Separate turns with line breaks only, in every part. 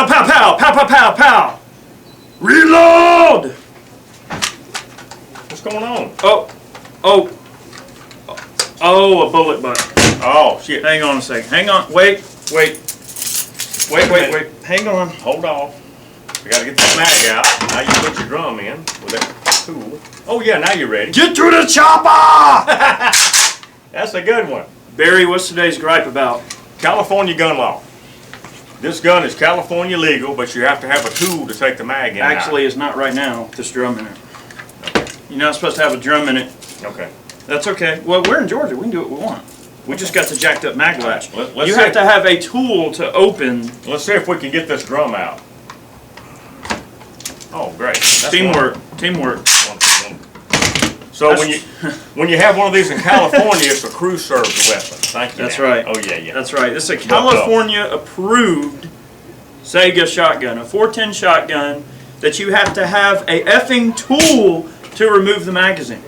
Pow, pow, pow, pow, pow, pow, pow. Reload!
What's going on?
Oh, a bullet butt.
Oh, shit.
Hang on a second. Hang on. Wait. Hang on.
Hold on. We gotta get that mag out. Now you put your drum in with that tool. Oh yeah, now you're ready.
Get to the chopper!
That's a good one.
Barry, what's today's gripe about?
California gun law. This gun is California legal, but you have to have a tool to take the mag in.
Actually, it's not right now. This drum in it. You're not supposed to have a drum in it.
Okay.
That's okay. Well, we're in Georgia. We can do what we want. We just got the jacked up mag latch.
Let's
you have to have a tool to open.
Let's see if we can get this drum out. Oh, great. That's
Teamwork.
wonderful.
Teamwork.
So when you have one of these in California, it's a crew served weapon. Thank you.
That's
now.
right.
Oh yeah.
That's right. This is a California approved Sega shotgun, a 410 shotgun that you have to have a effing tool to remove the magazine.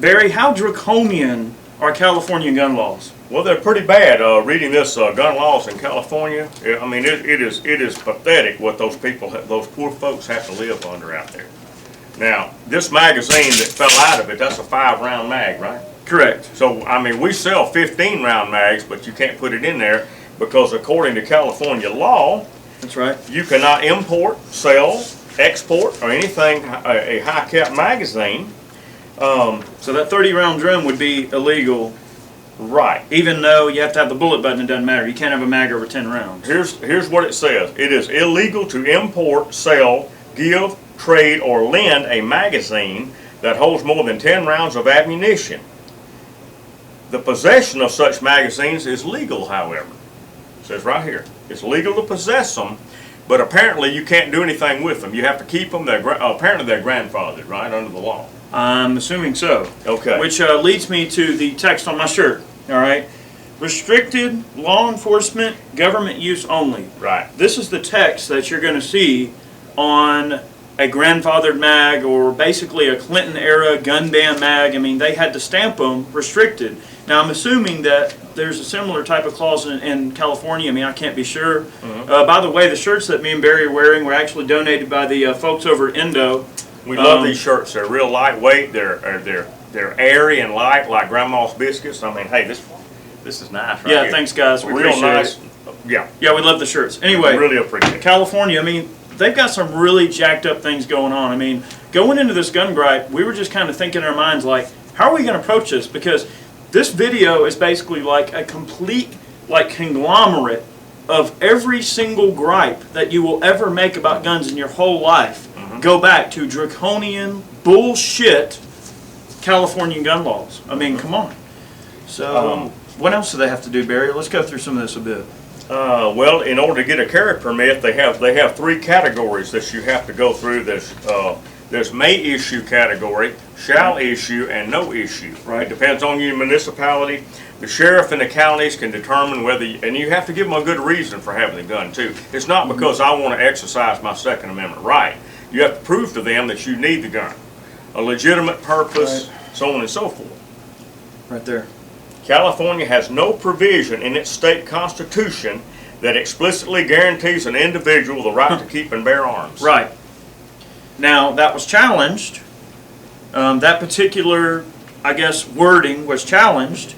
Barry, how draconian are California gun laws?
Well, they're pretty bad. Reading this gun laws in California, I mean, it is pathetic what those poor folks have to live under out there. Now, this magazine that fell out of it, that's a 5-round mag, right?
Correct.
So, I mean, we sell 15-round mags, but you can't put it in there because according to California law,
that's right,
you cannot import, sell, export, or anything, a high-cap magazine.
So that 30-round drum would be illegal.
Right.
Even though you have to have the bullet button, it doesn't matter. You can't have a mag over 10 rounds.
Here's what it says. It is illegal to import, sell, give, trade, or lend a magazine that holds more than 10 rounds of ammunition. The possession of such magazines is legal, however. It says right here. It's legal to possess them, but apparently you can't do anything with them. You have to keep them. Apparently they're grandfathered, right, under the law.
I'm assuming so.
Okay.
Which leads me to the text on my shirt. All right. Restricted, law enforcement, government use only.
Right.
This is the text that you're going to see on a grandfathered mag or basically a Clinton era gun ban mag. I mean, they had to stamp them restricted. Now, I'm assuming that there's a similar type of clause in California. I mean, I can't be sure. By the way, the shirts that me and Barry are wearing were actually donated by the folks over at Indo.
We love these shirts. They're real lightweight. They're airy and light, like Grandma's biscuits. I mean, hey, this is nice, right?
Yeah,
here.
thanks, guys. We
real
appreciate
nice.
it.
Yeah.
Yeah, we love the shirts. Anyway,
really appreciate it.
California, I mean, they've got some really jacked up things going on. I mean, going into this gun gripe, we were just kind of thinking in our minds, like, how are we going to approach this? Because this video is basically like a complete, like, conglomerate of every single gripe that you will ever make about guns in your whole life. Go back to draconian bullshit California gun laws. I mean, come on. So, what else do they have to do, Barry? Let's go through some of this a bit.
Well, in order to get a carry permit, they have 3 categories that you have to go through. There's may issue category, shall issue, and no issue.
Right.
It depends on your municipality. The sheriff and the counties can determine whether, and you have to give them a good reason for having the gun too. It's not because I want to exercise my Second Amendment right. You have to prove to them that you need the gun, a legitimate purpose, so on and so forth.
Right there.
California has no provision in its state constitution that explicitly guarantees an individual the right to keep and bear arms.
Right. Now, that was challenged. That particular, I guess, wording was challenged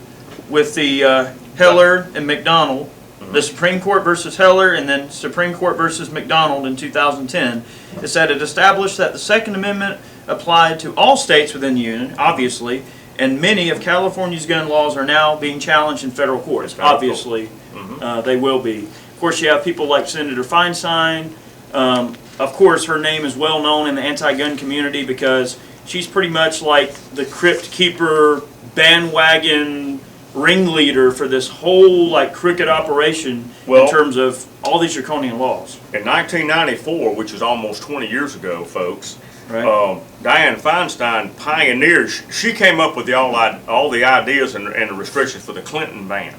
with the Heller and McDonald, the Supreme Court versus Heller, and then Supreme Court versus McDonald in 2010. It said it established that the Second Amendment applied to all states within the Union, obviously, and many of California's gun laws are now being challenged in federal courts. Obviously, they will be. Of course, you have people like Senator Feinstein. Of course, her name is well known in the anti-gun community because she's pretty much like the crypt keeper, bandwagon ringleader for this whole like crooked operation in terms of all these draconian laws.
In 1994, which is almost 20 years ago, folks,
right.
Dianne Feinstein pioneered. She came up with all the ideas and the restrictions for the Clinton ban,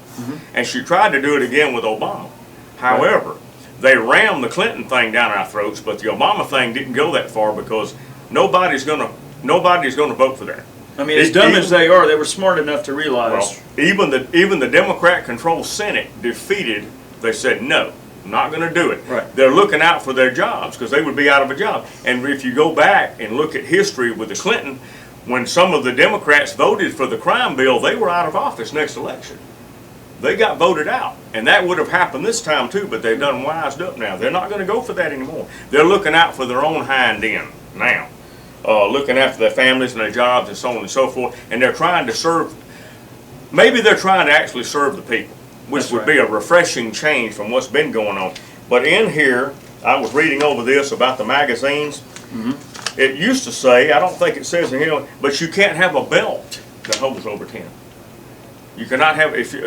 and she tried to do it again with Obama. However, they rammed the Clinton thing down our throats, but the Obama thing didn't go that far because nobody's gonna vote for that.
I mean, as dumb as they are, they were smart enough to realize.
Well, even the Democrat-controlled Senate defeated. They said no. Not going to do it.
Right.
They're looking out for their jobs because they would be out of a job. And if you go back and look at history with the Clinton, when some of the Democrats voted for the crime bill, they were out of office next election. They got voted out. And that would have happened this time too, but they've done wised up now. They're not going to go for that anymore. They're looking out for their own hind end now. Looking after their families and their jobs and so on and so forth. And they're trying to serve, maybe they're trying to actually serve the people, which would be a refreshing change from what's been going on. But in here, I was reading over this about the magazines. It used to say, I don't think it says in here, but you can't have a belt that holds over 10. You cannot have, if you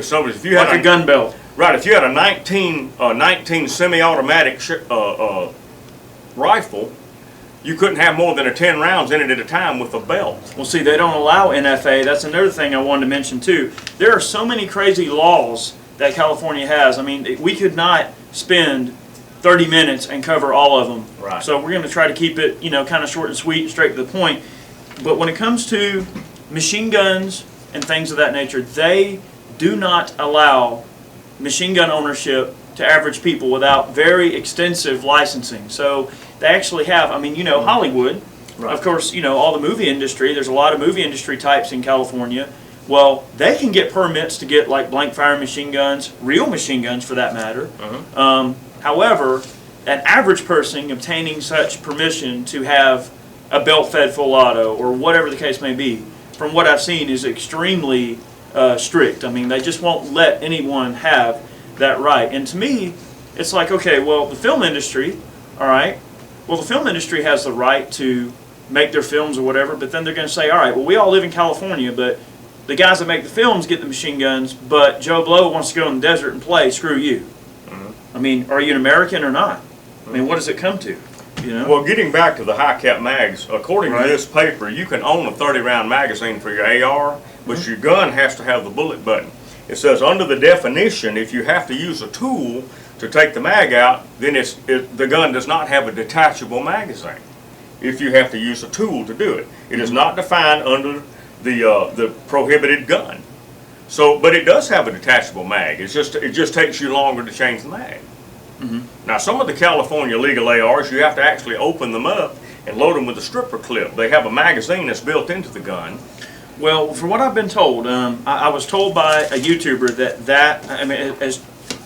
had
Like a gun belt.
Right, if you had a 19 semi-automatic rifle, you couldn't have more than 10 rounds in it at a time with a belt.
Well, see, they don't allow NFA. That's another thing I wanted to mention, too. There are so many crazy laws that California has. I mean, we could not spend 30 minutes and cover all of them.
Right.
So we're going to try to keep it, kind of short and sweet and straight to the point. But when it comes to machine guns and things of that nature, they do not allow machine gun ownership to average people without very extensive licensing. So they actually have, Hollywood,
Right.
of course, all the movie industry, there's a lot of movie industry types in California. Well, they can get permits to get like blank fire machine guns, real machine guns for that matter. However, an average person obtaining such permission to have a belt-fed full auto or whatever the case may be, from what I've seen, is extremely strict. I mean, they just won't let anyone have that right. And to me, it's like, okay, well, the film industry, all right, well, the film industry has the right to make their films or whatever, but then they're going to say, all right, well, we all live in California, but the guys that make the films get the machine guns, but Joe Blow wants to go in the desert and play, screw you. I mean, are you an American or not? I mean, what does it come to?
Well, getting back to the high-cap mags, according to this paper, you can own a 30-round magazine for your AR, but your gun has to have the bullet button. It says under the definition, if you have to use a tool to take the mag out, then the gun does not have a detachable magazine. If you have to use a tool to do it, it is not defined under the prohibited gun. So, but it does have a detachable mag. It just takes you longer to change the mag. Now, some of the California legal ARs, you have to actually open them up and load them with a stripper clip. They have a magazine that's built into the gun.
Well, from what I've been told, I was told by a YouTuber that I mean, as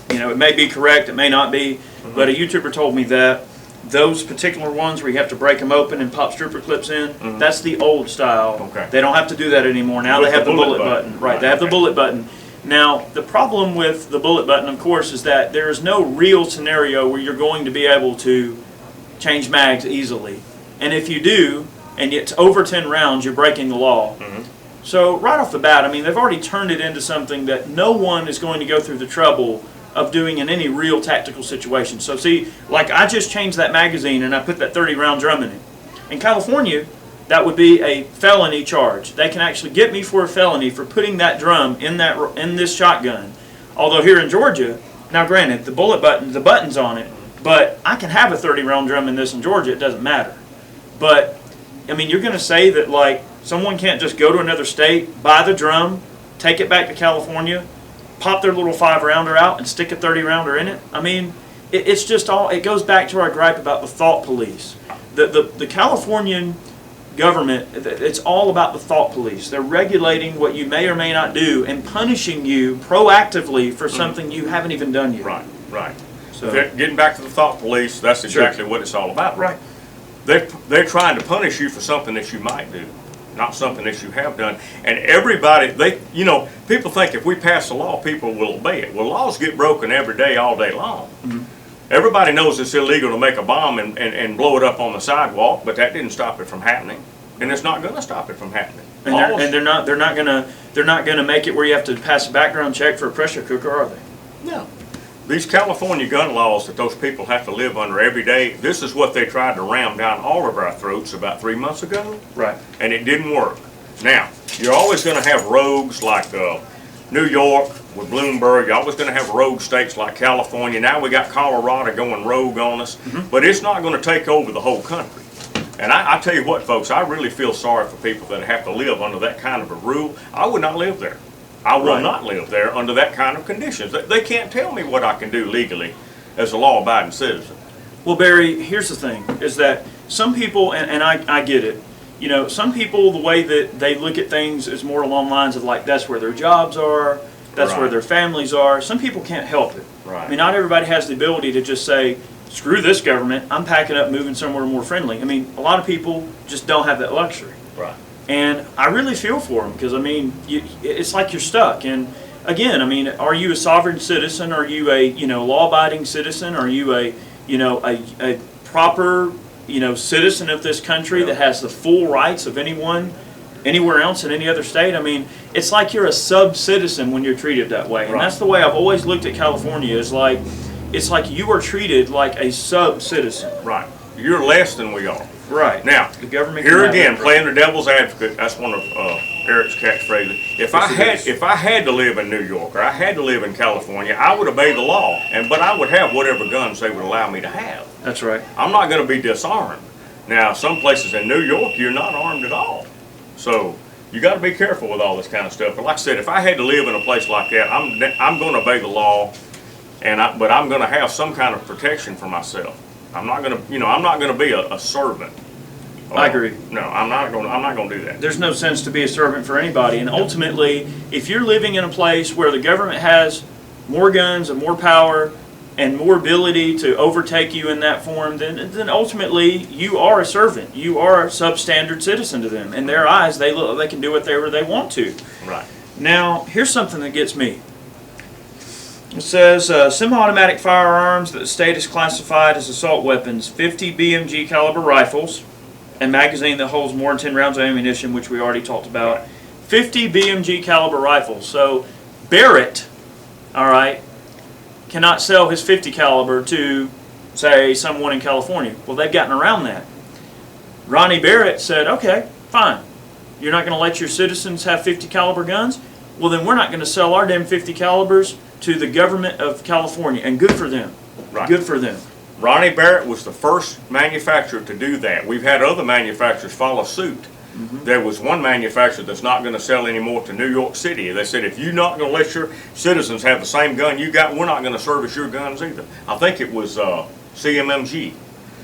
it may be correct, it may not be, but a YouTuber told me that those particular ones where you have to break them open and pop stripper clips in, that's the old style.
Okay.
They don't have to do that anymore. Now they have the bullet button. Right, they have the bullet button. Now, the problem with the bullet button, of course, is that there is no real scenario where you're going to be able to change mags easily. And if you do, and it's over 10 rounds, you're breaking the law. So right off the bat, I mean, they've already turned it into something that no one is going to go through the trouble of doing in any real tactical situation. So see, like I just changed that magazine and I put that 30-round drum in it. In California, that would be a felony charge. They can actually get me for a felony for putting that drum in this shotgun. Although here in Georgia, now granted, the button's on it, but I can have a 30-round drum in this in Georgia, it doesn't matter. But, I mean, you're going to say that, like, someone can't just go to another state, buy the drum, take it back to California, pop their little 5-rounder out and stick a 30-rounder in it? I mean, it's just all, it goes back to our gripe about the thought police. The Californian government, it's all about the thought police. They're regulating what you may or may not do and punishing you proactively for something you haven't even done yet.
Right.
So,
Getting back to the thought police, that's exactly what it's all about.
Right.
They're trying to punish you for something that you might do, not something that you have done. And everybody, people think if we pass a law, people will obey it. Well, laws get broken every day, all day long. Everybody knows it's illegal to make a bomb and blow it up on the sidewalk, but that didn't stop it from happening, and it's not going to stop it from happening.
And they're not gonna make it where you have to pass a background check for a pressure cooker, are they?
No. These California gun laws that those people have to live under every day, this is what they tried to ram down all of our throats about 3 months ago.
Right.
And it didn't work. Now, you're always going to have rogues like New York with Bloomberg. You're always going to have rogue states like California. Now we got Colorado going rogue on us. But it's not going to take over the whole country. And I tell you what, folks, I really feel sorry for people that have to live under that kind of a rule. I would not live there. I will not live there under that kind of conditions. They can't tell me what I can do legally as a law-abiding citizen.
Well, Barry, here's the thing, is that some people, and I get it, you know, some people, the way that they look at things is more along lines of like, that's where their jobs are, that's where
Right.
their families are. Some people can't help it.
Right.
I mean, not everybody has the ability to just say, screw this government, I'm packing up, moving somewhere more friendly. I mean, a lot of people just don't have that luxury.
Right.
And I really feel for them because, I mean, it's like you're stuck. And again, I mean, are you a sovereign citizen? Are you a, you know, law-abiding citizen? Are you a, you know, a proper, you know, citizen of this country that has the full rights of anyone, anywhere else in any other state? I mean, it's like you're a sub-citizen when you're treated that way. And that's the way I've always looked at California, is like, it's like you are treated like a sub-citizen.
Right. You're less than we are.
Right.
Now,
the government
here
can have
again,
that.
playing the devil's advocate, that's one of Eric's catchphrases. If I had to live in New York, or I had to live in California, I would obey the law, but I would have whatever guns they would allow me to have.
That's right.
I'm not going to be disarmed. Now, some places in New York, you're not armed at all. So you got to be careful with all this kind of stuff. But like I said, if I had to live in a place like that, I'm going to obey the law, but I'm going to have some kind of protection for myself. I'm not going to, I'm not going to be a servant.
I agree.
No, I'm not going to do that.
There's no sense to be a servant for anybody. And ultimately, if you're living in a place where the government has more guns and more power and more ability to overtake you in that form, then ultimately you are a servant. You are a substandard citizen to them. In their eyes, they can do whatever they want to.
Right.
Now, here's something that gets me. It says semi-automatic firearms that the state has classified as assault weapons: 50 BMG caliber rifles, a magazine that holds more than 10 rounds of ammunition, which we already talked about. 50 BMG caliber rifles. So Barrett, all right, cannot sell his 50 caliber to, say, someone in California. Well, they've gotten around that. Ronnie Barrett said, okay, fine. You're not going to let your citizens have 50 caliber guns? Well, then we're not going to sell our damn 50 calibers to the government of California, and good for them.
Right.
Good for them.
Ronnie Barrett was the first manufacturer to do that. We've had other manufacturers follow suit. There was one manufacturer that's not going to sell anymore to New York City. They said, if you're not going to let your citizens have the same gun you got, we're not going to service your guns either. I think it was CMMG.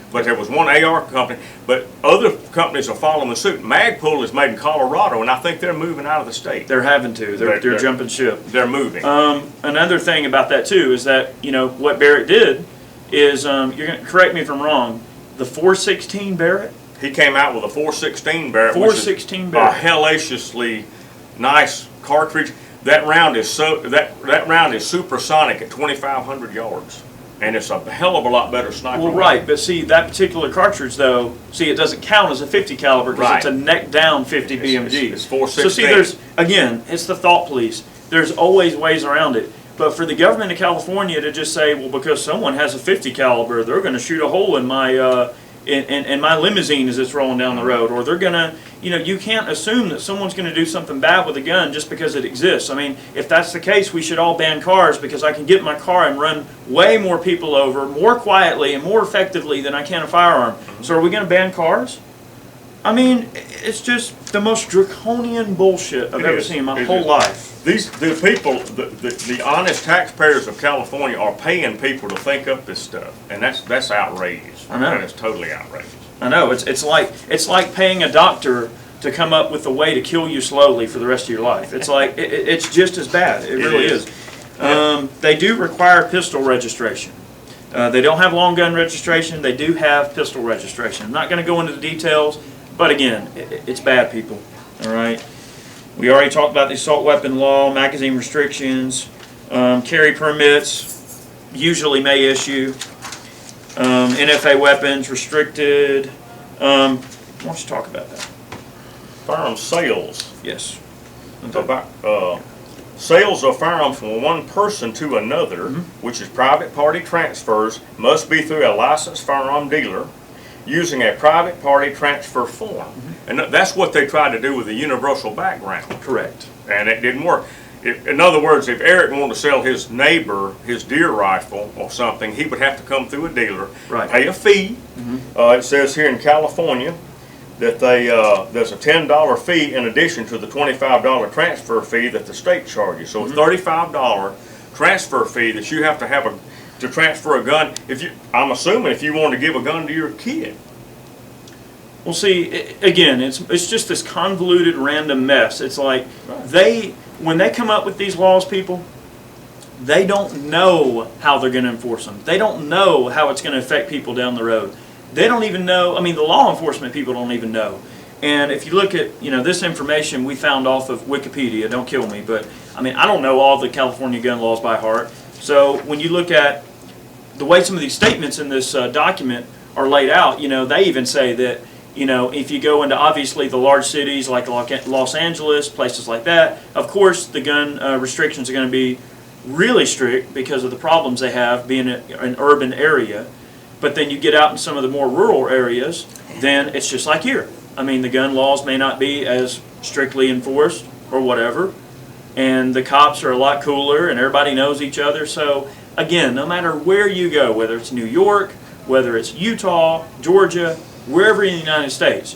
But there was one AR company, but other companies are following suit. Magpul is made in Colorado, and I think they're moving out of the state.
They're having to. They're jumping ship.
They're moving.
Another thing about that too is that, what Barrett did is, you're going to correct me if I'm wrong, the 416 Barrett?
He came out with a 416 Barrett,
416
which is
Barrett.
a hellaciously nice cartridge. That round is that round is supersonic at 2,500 yards, and it's a hell of a lot better sniper.
Well, right, but see, that particular cartridge though, it doesn't count as a 50 caliber because
Right.
it's a neck down 50 BMG.
It's 416.
So see, it's the thought police. There's always ways around it. But for the government of California to just say, well, because someone has a 50 caliber, they're going to shoot a hole in my in my limousine as it's rolling down the road, or they're going to, you can't assume that someone's going to do something bad with a gun just because it exists. I mean, if that's the case, we should all ban cars, because I can get in my car and run way more people over more quietly and more effectively than I can a firearm. So are we going to ban cars? I mean, it's just the most draconian bullshit I've ever seen in my whole life.
The people, the honest taxpayers of California are paying people to think up this stuff, and that's outrageous.
I know.
That is totally outrageous.
I know, it's like paying a doctor to come up with a way to kill you slowly for the rest of your life. It's like it's just as bad. It really is. They do require pistol registration. They don't have long gun registration. They do have pistol registration. I'm not going to go into the details, but again, it's bad, people. All right. We already talked about the assault weapon law, magazine restrictions, carry permits, usually may issue, NFA weapons restricted. Why don't you talk about that?
Firearm sales.
Yes.
Sales of firearms from one person to another, which is private party transfers, must be through a licensed firearm dealer using a private party transfer form. And that's what they tried to do with the universal background.
Correct.
And it didn't work. In other words, if Eric wanted to sell his neighbor his deer rifle or something, he would have to come through a dealer,
Right.
pay a fee. It says here in California that there's a $10 fee in addition to the $25 transfer fee that the state charges. So a $35 transfer fee that you have to have to transfer a gun. I'm assuming if you want to give a gun to your kid.
Well, see, again, it's just this convoluted, random mess. It's like when they come up with these laws, people, they don't know how they're going to enforce them. They don't know how it's going to affect people down the road. They don't even know. I mean, the law enforcement people don't even know. And if you look at, this information we found off of Wikipedia, don't kill me, but I mean, I don't know all the California gun laws by heart. So when you look at the way some of these statements in this document are laid out, they even say that, if you go into obviously the large cities like Los Angeles, places like that, of course the gun restrictions are going to be really strict because of the problems they have being an urban area. But then you get out in some of the more rural areas, then it's just like here. I mean, the gun laws may not be as strictly enforced or whatever, and the cops are a lot cooler and everybody knows each other. So again, no matter where you go, whether it's New York, whether it's Utah, Georgia, wherever in the United States,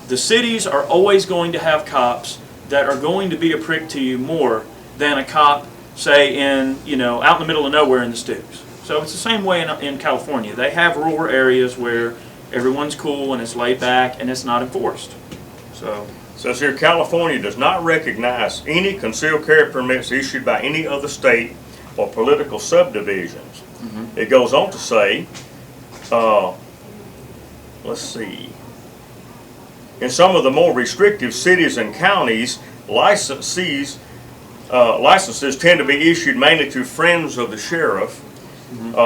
the cities are always going to have cops that are going to be a prick to you more than a cop, say, out in the middle of nowhere in the sticks. So it's the same way in California. They have rural areas where everyone's cool and it's laid back and it's not enforced. So
Says here, California does not recognize any concealed carry permits issued by any other state or political subdivisions. Mm-hmm. It goes on to say, let's see, in some of the more restrictive cities and counties, licenses tend to be issued mainly to friends of the sheriff,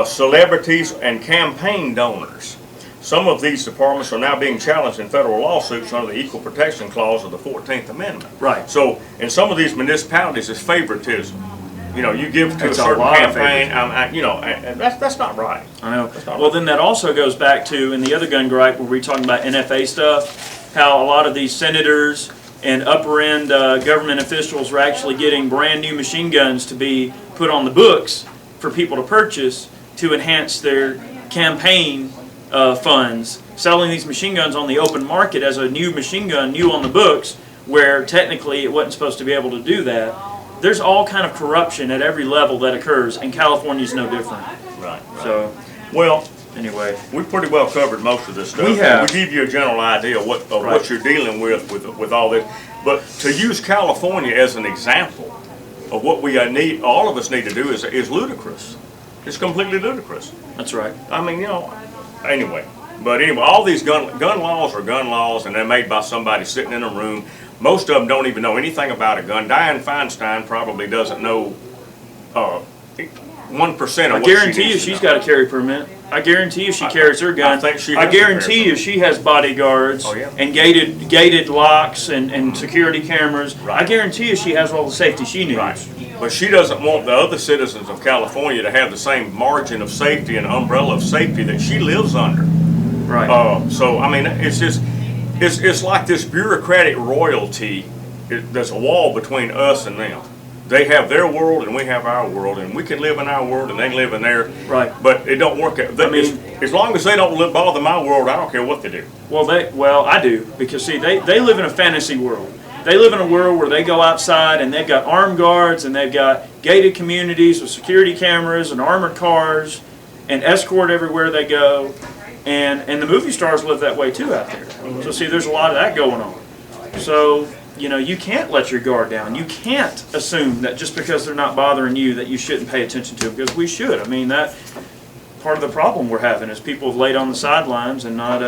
celebrities, and campaign donors. Some of these departments are now being challenged in federal lawsuits under the Equal Protection Clause of the 14th Amendment.
Right.
So in some of these municipalities, it's favoritism. You give to
It's
a certain
lot of
campaign, and that's not right.
I know.
That's not
Well,
right.
then that also goes back to, in the other gun gripe, where we're talking about NFA stuff, how a lot of these senators and upper end government officials are actually getting brand new machine guns to be put on the books for people to purchase to enhance their campaign funds, selling these machine guns on the open market as a new machine gun, new on the books, where technically it wasn't supposed to be able to do that. There's all kind of corruption at every level that occurs, and California's no different.
Right.
So,
Well,
anyway,
we pretty well covered most of this stuff.
We have.
We give you a general idea of what
Right.
you're dealing with all this. But to use California as an example of what we need, all of us need to do is ludicrous. It's completely ludicrous.
that's right.
I mean, anyway. But anyway, all these gun laws are gun laws, and they're made by somebody sitting in a room. Most of them don't even know anything about a gun. Dianne Feinstein probably doesn't know 1% of
I
what
guarantee you
she
she's got a carry permit. I guarantee you she carries her gun.
I think she
I
has a carry
guarantee you she has bodyguards
Oh, yeah.
and gated locks and security cameras.
Right.
I guarantee you she has all the safety she needs.
Right. But she doesn't want the other citizens of California to have the same margin of safety and umbrella of safety that she lives under.
Right.
So, I mean, it's just, it's like this bureaucratic royalty. There's a wall between us and them. They have their world and we have our world, and we can live in our world and they can live in theirs.
Right.
But it don't work out.
I mean,
as long as they don't bother my world, I don't care what they do.
Well, I do, because see, they live in a fantasy world. They live in a world where they go outside and they've got armed guards and they've got gated communities with security cameras and armored cars and escort everywhere they go. And the movie stars live that way too out there. So see, there's a lot of that going on. So, you can't let your guard down. You can't assume that just because they're not bothering you that you shouldn't pay attention to them, because we should. I mean, that part of the problem we're having is people have laid on the sidelines and not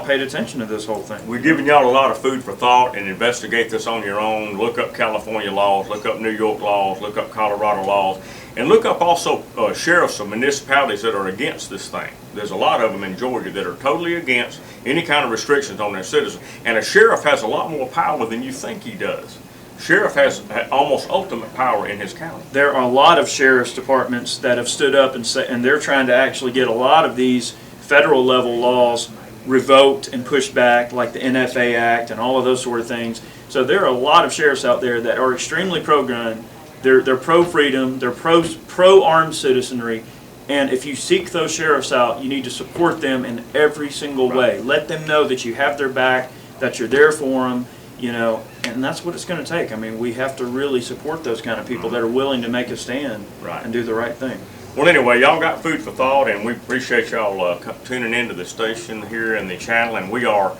paid attention to this whole thing.
We're giving y'all a lot of food for thought, and investigate this on your own. Look up California laws, look up New York laws, look up Colorado laws, and look up also sheriffs of municipalities that are against this thing. There's a lot of them in Georgia that are totally against any kind of restrictions on their citizens. And a sheriff has a lot more power than you think he does. Sheriff has almost ultimate power in his county.
There are a lot of sheriff's departments that have stood up and they're trying to actually get a lot of these federal level laws revoked and pushed back, like the NFA Act and all of those sort of things. So there are a lot of sheriffs out there that are extremely pro-gun. They're pro-freedom. They're pro-armed citizenry. And if you seek those sheriffs out, you need to support them in every single way. Let them know that you have their back, that you're there for them, and that's what it's going to take. I mean, we have to really support those kind of people that are willing to make a stand and do the right thing.
Well, anyway, y'all got food for thought, and we appreciate y'all tuning into the station here and the channel, and we are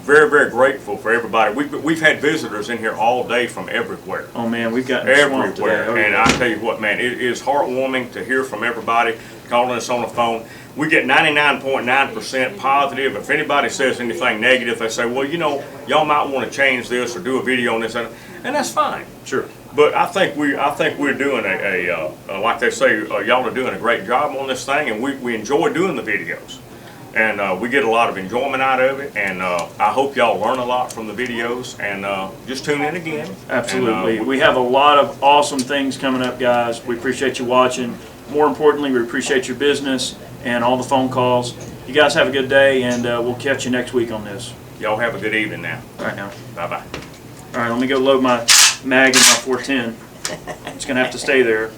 very, very grateful for everybody. We've had visitors in here all day from everywhere.
Oh man, we've gotten swamped today.
Everywhere.
Oh,
And
yeah.
I tell you what, man, it is heartwarming to hear from everybody calling us on the phone. We get 99.9% positive. If anybody says anything negative, they say, well, you know, y'all might want to change this or do a video on this, and that's fine.
Sure.
But I think we're doing like they say, y'all are doing a great job on this thing, and we enjoy doing the videos. And we get a lot of enjoyment out of it, and I hope y'all learn a lot from the videos, and just tune in again.
Absolutely.
And,
We have a lot of awesome things coming up, guys. We appreciate you watching. More importantly, we appreciate your business and all the phone calls. You guys have a good day, and we'll catch you next week on this.
y'all have a good evening now.
All right, now.
Bye-bye.
All right, let me go load my mag in my 410. It's going to have to stay there.